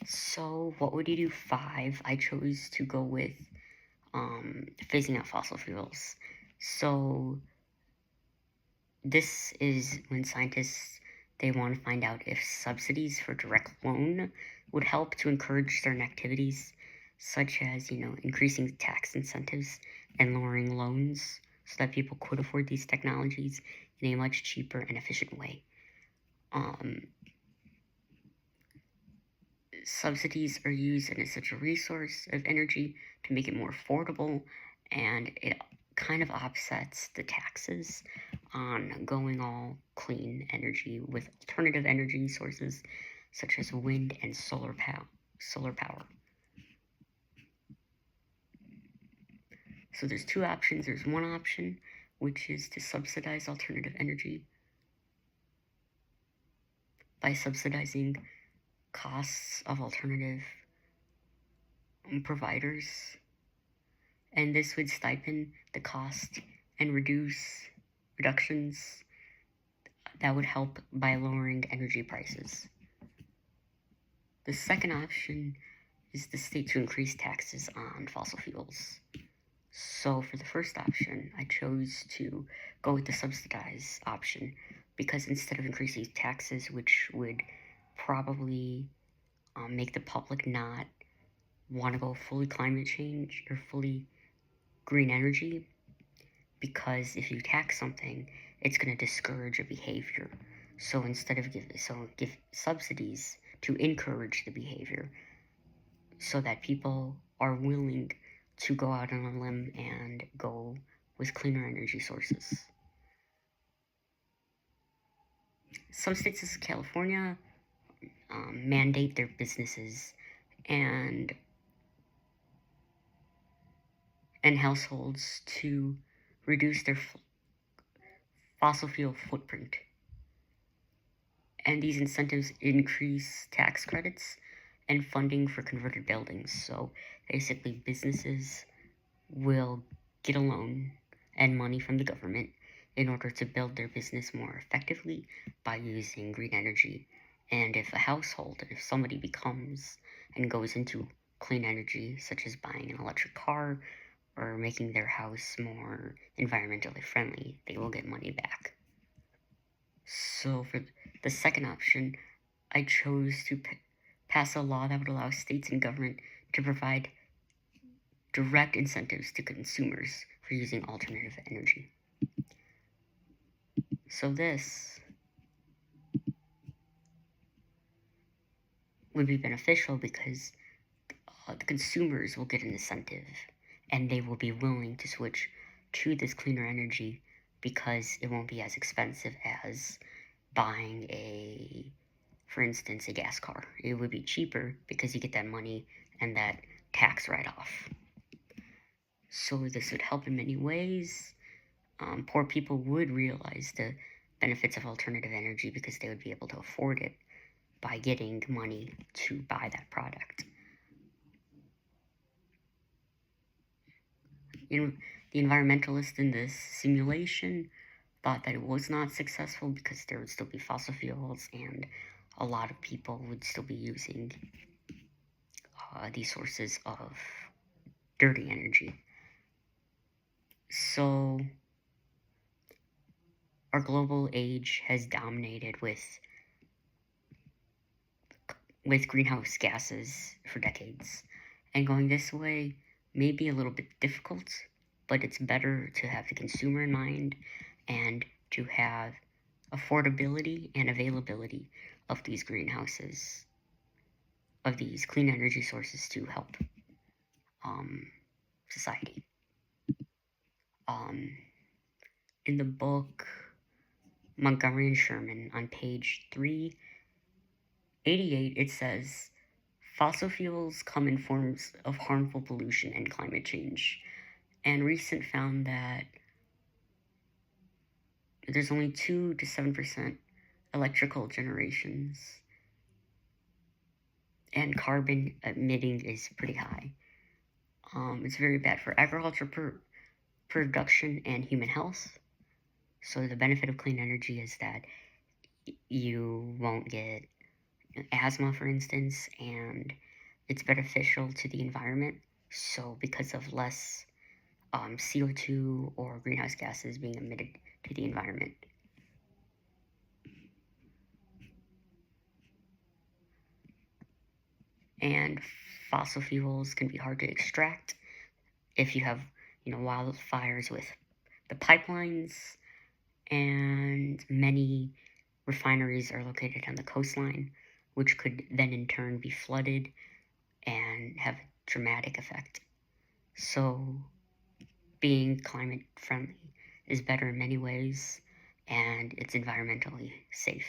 So what would you do? 5. I chose to go with phasing out fossil fuels. So this is when scientists they want to find out if subsidies for direct loan would help to encourage certain activities, such as increasing tax incentives and lowering loans, so that people could afford these technologies in a much cheaper and efficient way. Subsidies are used as such a resource of energy to make it more affordable, and it kind of offsets the taxes on going all clean energy with alternative energy sources such as wind and solar power. So there's two options. There's one option which is to subsidize alternative energy by subsidizing costs of alternative providers, and this would stipend the cost and reductions that would help by lowering energy prices. The second option is the state to increase taxes on fossil fuels. So for the first option, I chose to go with the subsidized option because instead of increasing taxes, which would probably make the public not want to go fully climate change or fully green energy, because if you tax something, it's going to discourage a behavior. So instead of give subsidies to encourage the behavior, so that people are willing to go out on a limb and go with cleaner energy sources. Some states, as California, mandate their businesses and households to reduce their fossil fuel footprint. And these incentives increase tax credits and funding for converted buildings. So basically, businesses will get a loan and money from the government in order to build their business more effectively by using green energy. And if a household, if somebody becomes and goes into clean energy, such as buying an electric car or making their house more environmentally friendly, they will get money back. So for the second option, I chose to pass a law that would allow states and government to provide direct incentives to consumers for using alternative energy. So this would be beneficial because the consumers will get an incentive and they will be willing to switch to this cleaner energy because it won't be as expensive as buying for instance, a gas car. It would be cheaper because you get that money and that tax write-off. So this would help in many ways. Poor people would realize the benefits of alternative energy because they would be able to afford it by getting money to buy that product. The environmentalists in this simulation thought that it was not successful because there would still be fossil fuels and a lot of people would still be using these sources of dirty energy. So our global age has dominated with greenhouse gases for decades, and going this way may be a little bit difficult, but it's better to have the consumer in mind and to have affordability and availability of these greenhouses, of these clean energy sources to help society. In the book Montgomery and Sherman, on page 388, it says, fossil fuels come in forms of harmful pollution and climate change. And recent found that there's only 2 to 7% electrical generations, and carbon emitting is pretty high. It's very bad for agriculture production and human health. So the benefit of clean energy is that you won't get asthma, for instance, and it's beneficial to the environment. So, because of less CO2 or greenhouse gases being emitted to the environment. And fossil fuels can be hard to extract if you have, wildfires with the pipelines, and many refineries are located on the coastline, which could then in turn be flooded and have a dramatic effect. So, being climate friendly is better in many ways, and it's environmentally safe.